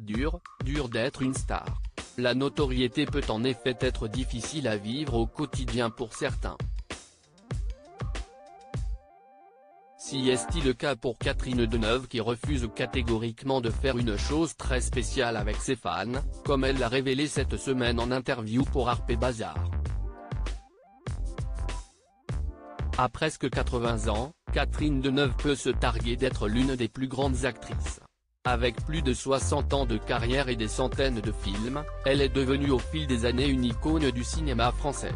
dur d'être une star. La notoriété peut en effet être difficile à vivre au quotidien pour certains. Si est-il le cas pour Catherine Deneuve qui refuse catégoriquement de faire une chose très spéciale avec ses fans, comme elle l'a révélé cette semaine en interview pour Harper Bazaar. À presque 80 ans, Catherine Deneuve peut se targuer d'être l'une des plus grandes actrices. Avec plus de 60 ans de carrière et des centaines de films, elle est devenue au fil des années une icône du cinéma français.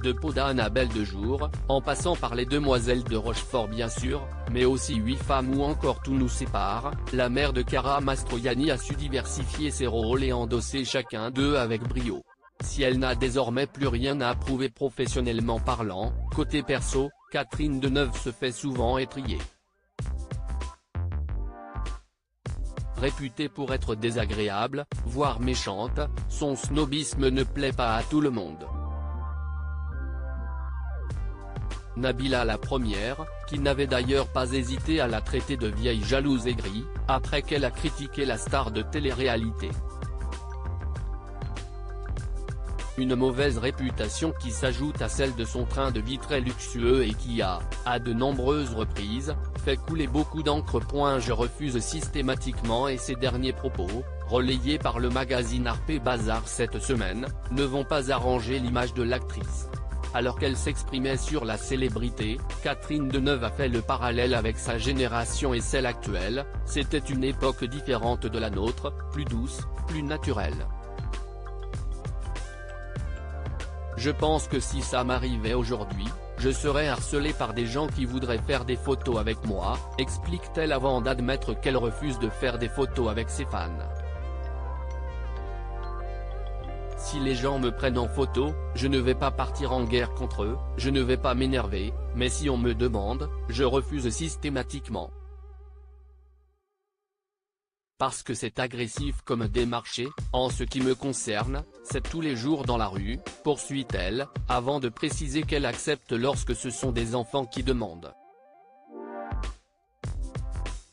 De Poda à Annabelle de Jour, en passant par les Demoiselles de Rochefort bien sûr, mais aussi 8 femmes ou encore Tout nous sépare, la mère de Cara Mastroianni a su diversifier ses rôles et endosser chacun d'eux avec brio. Si elle n'a désormais plus rien à prouver professionnellement parlant, côté perso, Catherine Deneuve se fait souvent étriller. Réputée pour être désagréable, voire méchante, son snobisme ne plaît pas à tout le monde. Nabila la première, qui n'avait d'ailleurs pas hésité à la traiter de vieille jalouse aigrie, après qu'elle a critiqué la star de télé-réalité. Une mauvaise réputation qui s'ajoute à celle de son train de vie très luxueux et qui a, à de nombreuses reprises, fait couler beaucoup d'encre. Je refuse systématiquement et ces derniers propos, relayés par le magazine Harper Bazaar cette semaine, ne vont pas arranger l'image de l'actrice. Alors qu'elle s'exprimait sur la célébrité, Catherine Deneuve a fait le parallèle avec sa génération et celle actuelle, c'était une époque différente de la nôtre, plus douce, plus naturelle. Je pense que si ça m'arrivait aujourd'hui, je serais harcelée par des gens qui voudraient faire des photos avec moi, explique-t-elle avant d'admettre qu'elle refuse de faire des photos avec ses fans. Si les gens me prennent en photo, je ne vais pas partir en guerre contre eux, je ne vais pas m'énerver, mais si on me demande, je refuse systématiquement. Parce que c'est agressif comme démarché, en ce qui me concerne, c'est tous les jours dans la rue, poursuit-elle, avant de préciser qu'elle accepte lorsque ce sont des enfants qui demandent.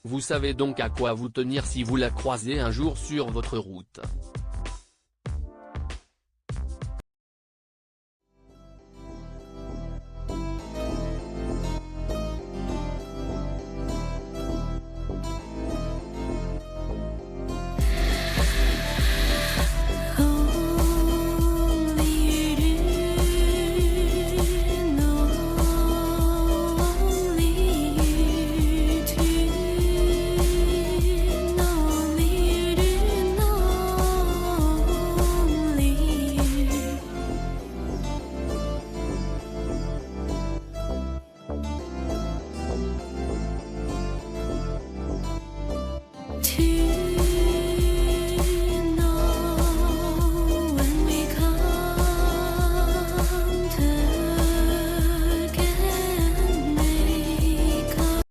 Vous savez donc à quoi vous tenir si vous la croisez un jour sur votre route.